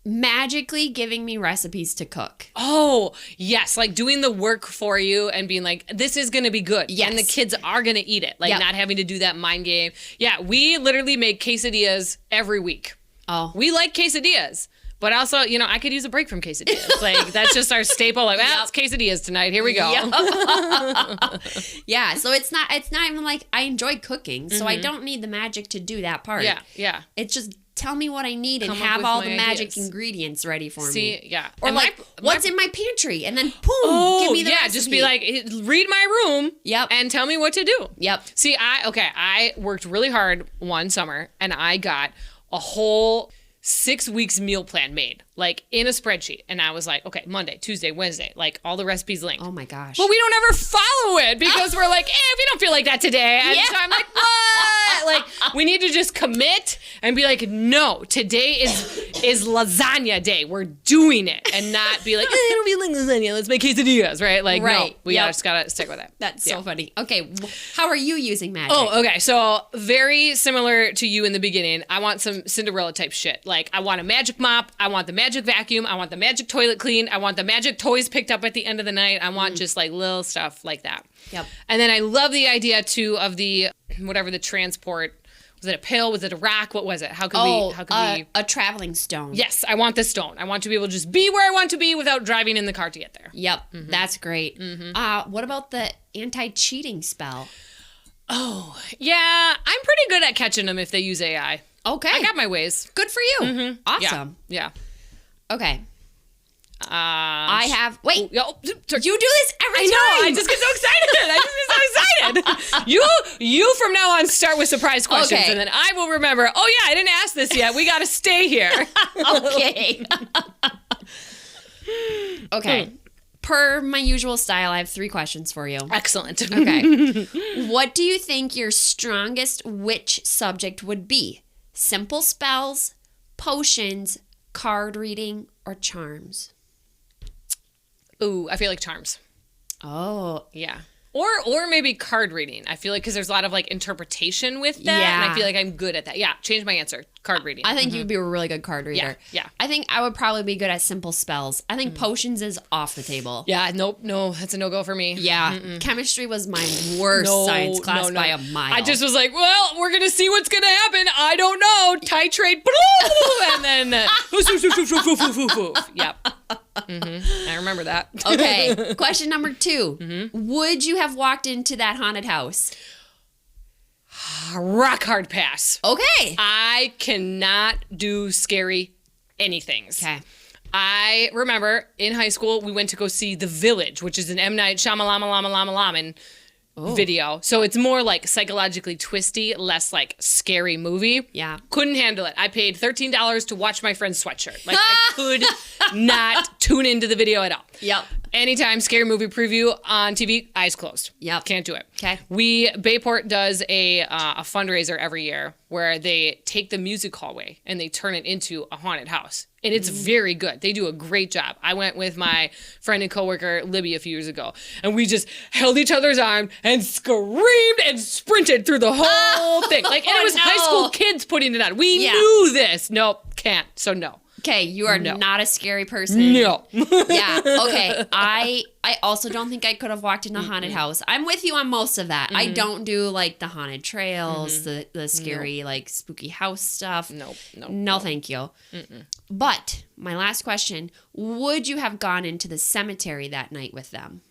magically giving me recipes to cook. Oh, yes. Like doing the work for you and being like, this is going to be good. Yes. And the kids are going to eat it. Like not having to do that mind game. Yeah, we literally make quesadillas every week. Oh. We like quesadillas. But also, I could use a break from quesadillas. Like, that's just our staple. Like, it's quesadillas tonight. Here we go. Yeah, so it's not even like I enjoy cooking, so I don't need the magic to do that part. Yeah. It's just tell me what I need and Come up have with all my the magic ideas. ingredients ready for me. See, yeah. Or And like, what's in my pantry? And then, boom, give me the recipe. just be like, read my room and tell me what to do. Yep. See, I worked really hard one summer, and I got a whole 6 weeks meal plan made, like in a spreadsheet. And I was like, okay, Monday, Tuesday, Wednesday, like all the recipes linked. Oh my gosh. But we don't ever follow it because we're like, if you don't feel like that today. And so I'm like, what? Like, we need to just commit and be like, no, today is lasagna day. We're doing it. And not be like, I don't feel like lasagna. Let's make quesadillas, right? Like, no, we just got to stick with it. That's so funny. Okay, how are you using magic? Oh, okay. So very similar to you in the beginning. I want some Cinderella type shit. Like, I want a magic mop. I want the magic vacuum. I want the magic toilet clean. I want the magic toys picked up at the end of the night. I want just like little stuff like that. Yep. And then I love the idea too of the, whatever the transport, was it a pill? Was it a rock? What was it? How could we? A traveling stone. Yes, I want the stone. I want to be able to just be where I want to be without driving in the car to get there. Yep. That's great. What about the anti-cheating spell? Oh, yeah. I'm pretty good at catching them if they use AI. Okay. I got my ways. Good for you. Awesome. Yeah. Okay. I have. Wait. You do this every time. I know. I just get so excited. You from now on start with surprise questions, and then I will remember. Oh yeah, I didn't ask this yet. We got to stay here. Okay. Okay. Per my usual style, I have 3 questions for you. Excellent. Okay. What do you think your strongest witch subject would be? Simple spells, potions, card reading, or charms? Ooh, I feel like charms. Oh. Yeah. Or maybe card reading. I feel like because there's a lot of like interpretation with that, Yeah. and I feel like I'm good at that. Yeah, change my answer. Card reading. I think you'd be a really good card reader. Yeah. I think I would probably be good at simple spells. I think potions is off the table. Yeah, no, that's a no-go for me. Yeah. Chemistry was my worst science class by a mile. I just was like, well, we're going to see what's going to happen. I don't know. Titrate. And then, yep. I remember that. Okay. Question number 2. Would you have walked into that haunted house? Rock hard pass. Okay. I cannot do scary anythings. Okay. I remember in high school, we went to go see The Village, which is an M. Night Shyamalan video. So it's more like psychologically twisty, less like scary movie. Yeah. Couldn't handle it. I paid $13 to watch my friend's sweatshirt. Like I could not tune into the video at all. Yep. Anytime scary movie preview on TV, eyes closed. Yep. Can't do it. Okay. Bayport does a fundraiser every year where they take the music hallway and they turn it into a haunted house. And it's very good. They do a great job. I went with my friend and coworker, Libby, a few years ago. And we just held each other's arm and screamed and sprinted through the whole thing. Like, and it was high school kids putting it on. We knew this. Nope, can't. So no. Okay, you are not a scary person. No. Yeah, okay. I also don't think I could have walked in a haunted house. I'm with you on most of that. I don't do, like, the haunted trails, the scary, like, spooky house stuff. No, thank you. But, my last question, would you have gone into the cemetery that night with them?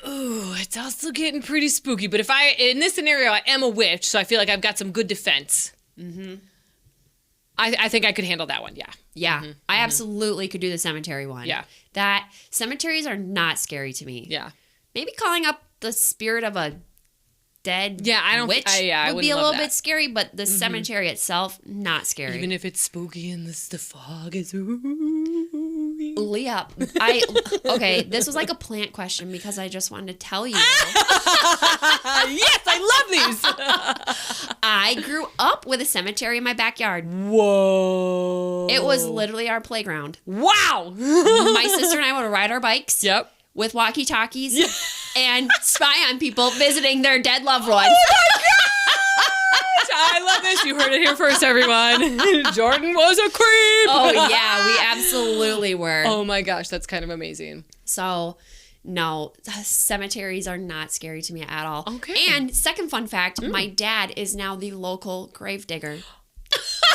Ooh, it's also getting pretty spooky. But in this scenario, I am a witch, so I feel like I've got some good defense. I think I could handle that one, yeah. Yeah, I absolutely could do the cemetery one. Yeah. That cemeteries are not scary to me. Yeah. Maybe calling up the spirit of a dead witch would be a little bit scary, but the cemetery itself, not scary. Even if it's spooky and the fog is... Leah, okay, this was like a plant question because I just wanted to tell you. Yes, I love these. I grew up with a cemetery in my backyard. Whoa. It was literally our playground. Wow. My sister and I would ride our bikes. Yep. With walkie-talkies and spy on people visiting their dead loved ones. Oh my gosh! I love this. You heard it here first, everyone. Jordan was a creep. Oh, yeah, we absolutely were. Oh, my gosh. That's kind of amazing. So, no, cemeteries are not scary to me at all. Okay. And second fun fact, my dad is now the local gravedigger.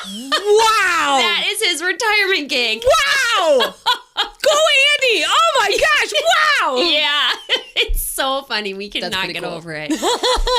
Wow. That is his retirement gig. Wow. Go, Andy. Oh, my gosh. Wow. Yeah. It's so funny. We cannot get cool. over it.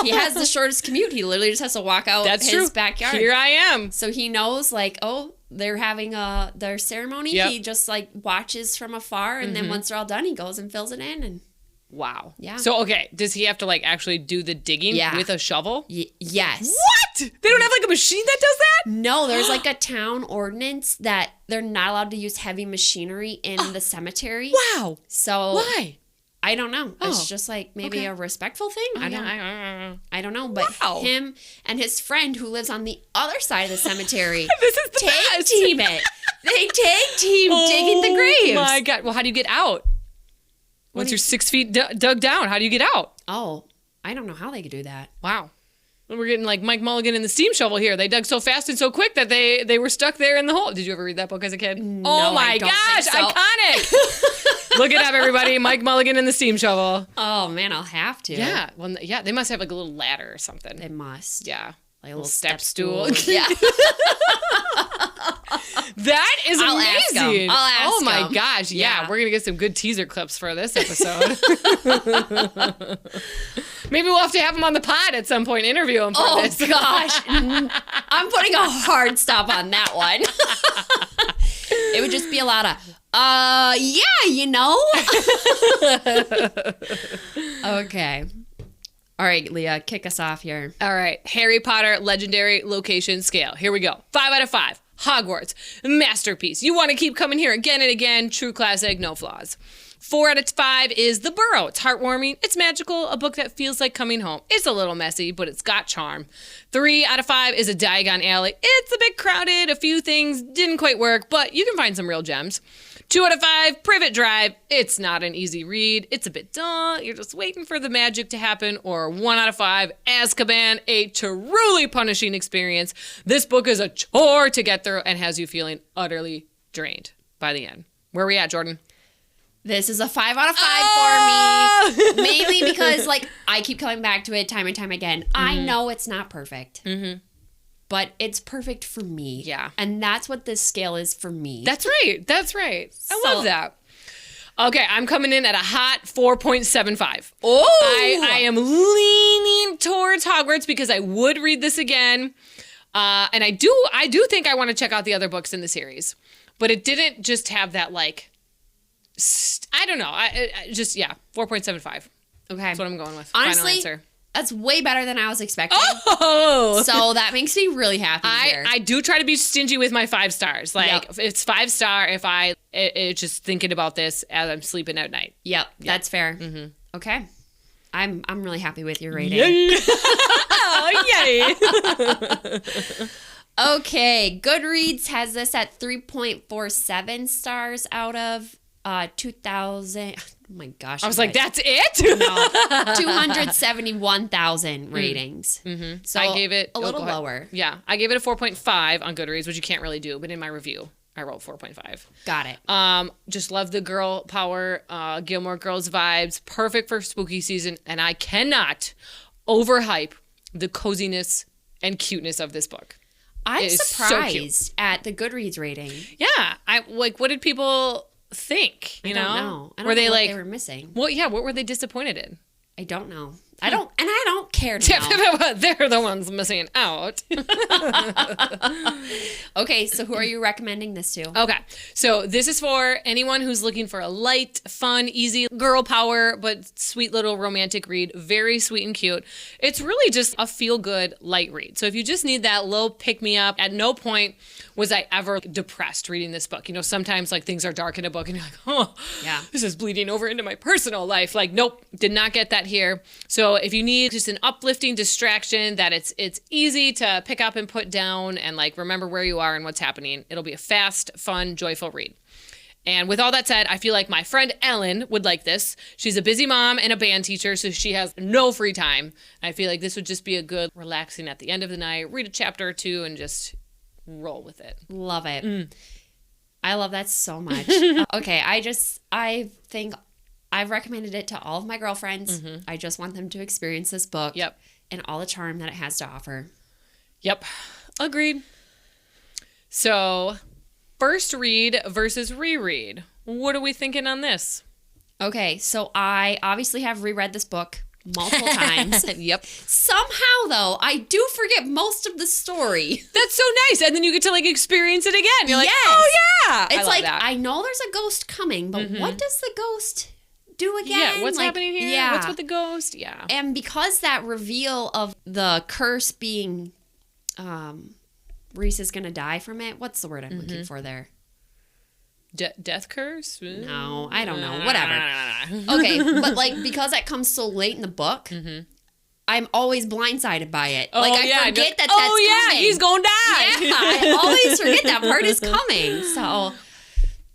He has the shortest commute. He literally just has to walk out his backyard. Here I am. So he knows, like, oh, they're having their ceremony. Yep. He just, like, watches from afar. And then once they're all done, he goes and fills it in. And wow. Yeah. So, okay, does he have to, like, actually do the digging with a shovel? Yes. What? They don't have, like, a machine that does that? No, there's, like, a town ordinance that they're not allowed to use heavy machinery in the cemetery. Wow. So why? I don't know. Oh. It's just, like, maybe a respectful thing. I don't know. But Wow. him and his friend who lives on the other side of the cemetery This is the tag best. team it. They tag team digging the graves. Oh, my God. Well, how do you get out? Once you're 6 feet dug down, how do you get out? Oh, I don't know how they could do that. Wow. We're getting like Mike Mulligan and the steam shovel here. They dug so fast and so quick that they were stuck there in the hole. Did you ever read that book as a kid? No, oh my I don't gosh, think so. iconic. Look it up, everybody. Mike Mulligan and the steam shovel. Oh, man, I'll have to. Yeah. Well, yeah, they must have like a little ladder or something. They must. Yeah. Like a little step step stool. stool. Yeah. That is I'll ask amazing. 'em. I'll ask Oh my 'em. gosh. Yeah. Yeah. We're going to get some good teaser clips for this episode. Maybe we'll have to have him on the pod at some point, interview him for Oh, this. gosh. I'm putting a hard stop on that one. It would just be a lot of, yeah, you know. Okay. All right, Leah, kick us off here. All right. Harry Potter Legendary Location Scale. Here we go. 5 out of 5. Hogwarts. Masterpiece. You want to keep coming here again and again. True classic, no flaws. 4 out of 5 is The Burrow. It's heartwarming. It's magical. A book that feels like coming home. It's a little messy, but it's got charm. 3 out of 5 is A Diagon Alley. It's a bit crowded. A few things didn't quite work, but you can find some real gems. 2 out of 5, Privet Drive. It's not an easy read. It's a bit dull. You're just waiting for the magic to happen. Or 1 out of 5, Azkaban. A truly punishing experience. This book is a chore to get through and has you feeling utterly drained by the end. Where are we at, Jordan? This is a 5 out of 5 for me. Mainly because, like, I keep coming back to it time and time again. I know it's not perfect. But it's perfect for me. Yeah. And that's what this scale is for me. That's right. That's right. I love that. Okay, I'm coming in at a hot 4.75. Oh! I am leaning towards Hogwarts because I would read this again. And I do think I want to check out the other books in the series. But it didn't just have that, like, I don't know. I just, yeah, 4.75. Okay. That's what I'm going with. Honestly, Final answer. That's way better than I was expecting. Oh! So that makes me really happy here. I do try to be stingy with my 5 stars. Like, Yep. if it's 5 star if it's just thinking about this as I'm sleeping at night. Yep, that's fair. Okay. I'm really happy with your rating. Yay! Oh, yay! Okay, Goodreads has this at 3.47 stars out of 2,000. Oh my gosh. I was like, that's it? No, 271,000 ratings. So I gave it a little go ahead. lower. Yeah, I gave it a 4.5 on Goodreads, which you can't really do, but in my review, I wrote 4.5. Got it. Just love the girl power, Gilmore Girls vibes, perfect for spooky season, and I cannot overhype the coziness and cuteness of this book. I'm It is so surprised at the Goodreads rating. Yeah, what did people think? You I don't know? know. I don't were know they what like? they were missing. Well, yeah. What were they disappointed in? I don't know. I don't care to know. They're the ones missing out. Okay, so who are you recommending this to? Okay, so this is for anyone who's looking for a light, fun, easy girl power, but sweet little romantic read. Very sweet and cute. It's really just a feel-good light read. So if you just need that little pick-me-up, at no point was I ever depressed reading this book. You know, sometimes like things are dark in a book and you're like, oh, Yeah. this is bleeding over into my personal life. Like, nope, did not get that here. So if you need just an uplifting distraction that it's easy to pick up and put down and like remember where you are and what's happening, it'll be a fast, fun, joyful read. And with all that said, I feel like my friend Ellen would like this. She's a busy mom and a band teacher, so she has no free time. I feel like this would just be a good relaxing at the end of the night, read a chapter or two and just roll with it. Love it. I love that so much. Okay, I think I've recommended it to all of my girlfriends. I just want them to experience this book. Yep. And all the charm that it has to offer. Yep. Agreed. So, first read versus reread. What are we thinking on this? Okay, so I obviously have reread this book multiple times. Yep. Somehow, though, I do forget most of the story. That's so nice. And then you get to, like, experience it again. You're like, Yes. oh, yeah. It's I love like, that. I know there's a ghost coming, but what does the ghost do again? Yeah, what's happening here? Yeah. What's with the ghost? Yeah. And because that reveal of the curse being, Reese is going to die from it. What's the word I'm looking for there? Death curse? No, I don't know. Whatever. Okay, but like because that comes so late in the book, I'm always blindsided by it. Oh, like I yeah. forget that that's coming. He's gonna die. Yeah, I always forget that part is coming. So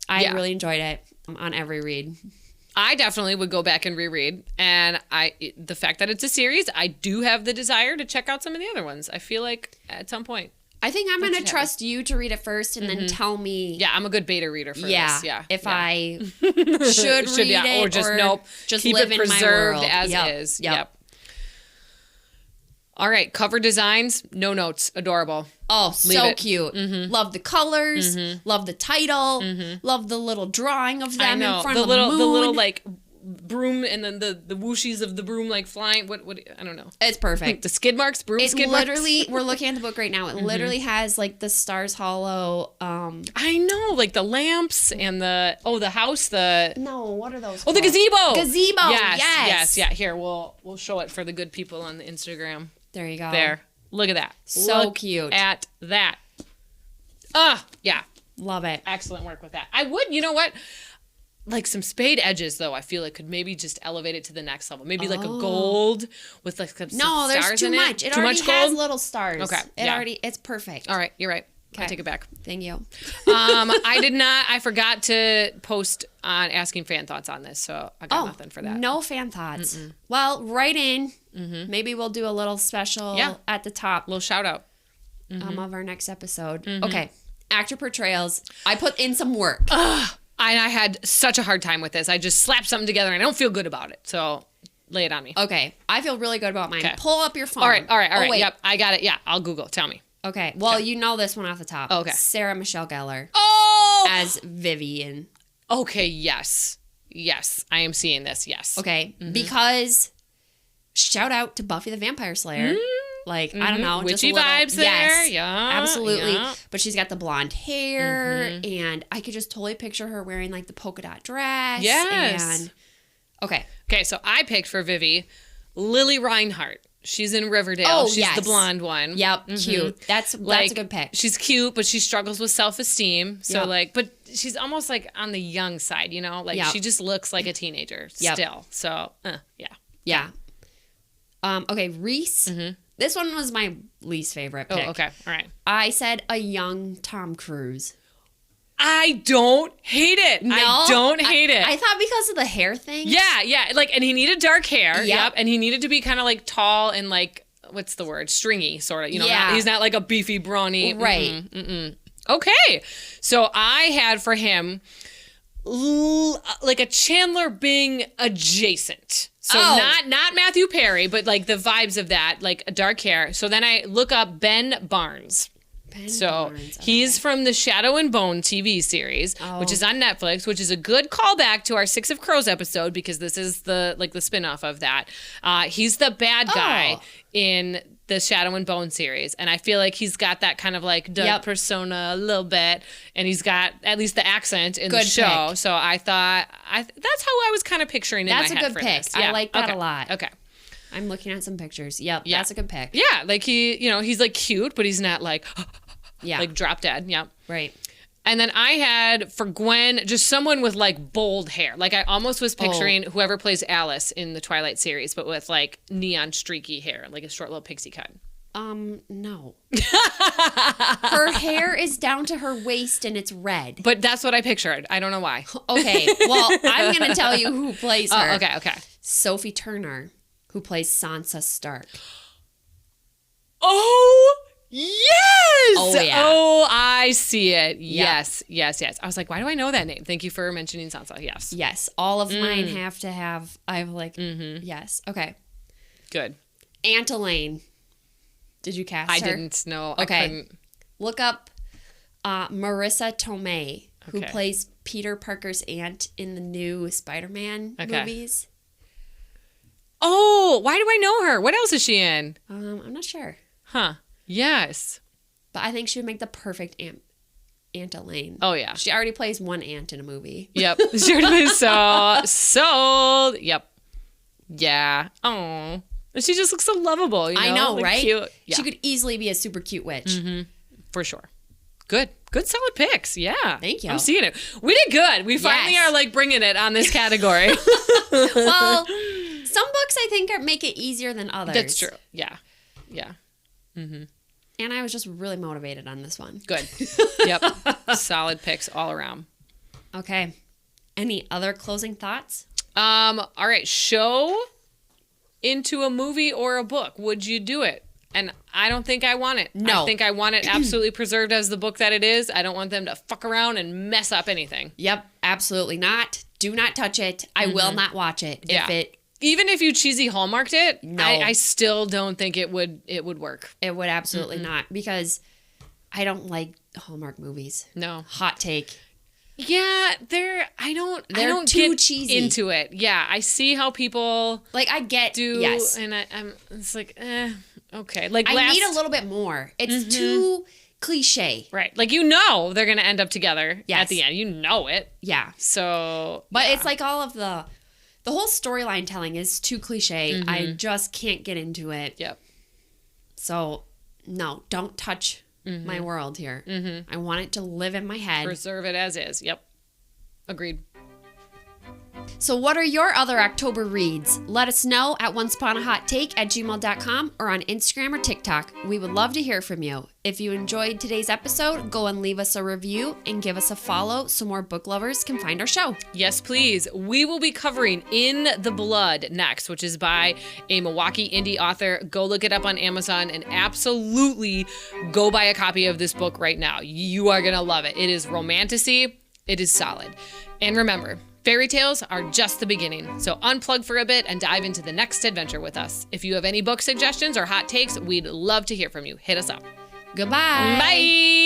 I really enjoyed it on every read. I definitely would go back and reread. And the fact that it's a series, I do have the desire to check out some of the other ones. I feel like at some point. I think I'm going to trust you to read it first and then tell me. Yeah, I'm a good beta reader for this. Yeah. If I should read it or just nope. Just keep live it in my preserved world. as is. Yep. All right, cover designs, no notes, adorable. Oh, so cute. Love the colors, love the title, love the little drawing of them in front of the moon. The little like broom and then the whooshies of the broom like flying. What I don't know. It's perfect. The skid marks, skid marks. Literally, we're looking at the book right now. It literally has like the Stars Hollow. I know, like the lamps and the house. No, what are those? The gazebo. Gazebo. Yes. Yeah. Here, we'll show it for the good people on the Instagram. There you go. There. Look at that. So cute. At that. Yeah. Love it. Excellent work with that. I would, you know what? Like some spade edges, though, I feel it could maybe just elevate it to the next level. Maybe like a gold with like some stars in it. No, there's too much. It too already much has gold? little stars. Okay. It's perfect. All right, you're right. Okay. I take it back. Thank you. I forgot to post on asking fan thoughts on this, so I got nothing for that. No fan thoughts. Well, write in. Maybe we'll do a little special at the top. Little shout out. Of our next episode. Okay. Actor portrayals. I put in some work. I had such a hard time with this. I just slapped something together and I don't feel good about it. So lay it on me. Okay. I feel really good about mine. Okay. Pull up your phone. All right. Oh, wait. Yep, I got it. Yeah, I'll Google. Tell me. Okay. Well, you know this one off the top. Okay. Sarah Michelle Gellar. Oh! As Vivian. Okay, yes. Yes, I am seeing this, yes. Okay. Because shout out to Buffy the Vampire Slayer. Like, I don't know. Witchy just vibes there. Yes, Yeah. Absolutely. Yeah. But she's got the blonde hair. And I could just totally picture her wearing, like, the polka dot dress. Yes. And, okay. Okay, so I picked for Vivi Lily Reinhart. She's in Riverdale. Oh, she's yes. the blonde one. Yep. Cute. That's a good pick. She's cute, but she struggles with self-esteem. So, Yep. but she's almost, like, on the young side, you know? Like, Yep. she just looks like a teenager Yep. still. So, yeah. Yeah. Okay, Reese. This one was my least favorite pick. Oh, okay. All right. I said a young Tom Cruise. I don't hate it. No, I don't hate it. I thought because of the hair thing. Yeah. Like, and he needed dark hair. Yep. And he needed to be kind of like tall and like, what's the word? Stringy, sort of. You know, Yeah. he's not like a beefy, brawny. Right. Okay. So I had for him like a Chandler Bing adjacent. So not Matthew Perry, but like the vibes of that, like a dark hair. So then I look up Ben Barnes. He's from the Shadow and Bone TV series, which is on Netflix, which is a good callback to our Six of Crows episode because this is the spinoff of that. He's the bad guy in the Shadow and Bone series, and I feel like he's got that kind of like dark persona a little bit, and he's got at least the accent in the show. Pick. So I thought that's how I was kind of picturing in my head. That's a good pick. Yeah. I like that a lot. Okay. I'm looking at some pictures. Yep, that's a good pick. Yeah, like he's like cute, but he's not like like drop dead. Yep. Right. And then I had for Gwen just someone with like bold hair. Like I almost was picturing whoever plays Alice in the Twilight series, but with like neon streaky hair, like a short little pixie cut. No. Her hair is down to her waist and it's red. But that's what I pictured. I don't know why. Okay, well, I'm going to tell you who plays her. Okay. Sophie Turner, who plays Sansa Stark. Oh, yes! Oh, yeah. Oh, I see it. Yep. Yes. I was like, why do I know that name? Thank you for mentioning Sansa. Yes. Yes, all of mine have to have, yes. Okay. Good. Aunt Elaine. Did you cast her? I didn't know. Okay. I couldn't. Look up Marissa Tomei, who Okay. plays Peter Parker's aunt in the new Spider-Man Okay. movies. Oh, why do I know her? What else is she in? I'm not sure, Huh. Yes. but I think she would make the perfect Aunt Elaine. Oh, yeah. She already plays one aunt in a movie. Yep. She would be so sold. Yep. Yeah. Oh. She just looks so lovable. You know? I know, Like, right? Cute. Yeah. She could easily be a super cute witch. For sure. Good solid picks. Yeah. Thank you. I'm seeing it. We did good. We finally Yes. are like bringing it on this category. Well, some books I think make it easier than others. That's true. Yeah. And I was just really motivated on this one. Good. Yep. Solid picks all around. Okay. Any other closing thoughts? All right. Show into a movie or a book. Would you do it? And I don't think I want it. No. I think I want it absolutely preserved as the book that it is. I don't want them to fuck around and mess up anything. Yep, absolutely not. Do not touch it. I will not watch it. Yeah. Even if you cheesy Hallmarked it, No. I still don't think it would work. It would absolutely not, because I don't like Hallmark movies. No. Hot take. Yeah, I don't too get cheesy. into it. Yeah, I see how people Like, I get, do, yes. and it's like, okay. Like I need a little bit more. It's too cliche. right. Like, they're gonna end up together Yes. at the end. You know it. Yeah. So, But yeah. it's like all of the whole storyline telling is too cliche. I just can't get into it. Yep. So, no, don't touch my world here. I want it to live in my head. Preserve it as is. Yep. Agreed. So what are your other October reads? Let us know at Once.Upon.A.Hot.Take@gmail.com or on Instagram or TikTok. We would love to hear from you. If you enjoyed today's episode, go and leave us a review and give us a follow so more book lovers can find our show. Yes, please. We will be covering In the Blood next, which is by a Milwaukee indie author. Go look it up on Amazon and absolutely go buy a copy of this book right now. You are going to love it. It is romantasy. It is solid. And remember, fairy tales are just the beginning. So unplug for a bit and dive into the next adventure with us. If you have any book suggestions or hot takes, we'd love to hear from you. Hit us up. Goodbye. Bye.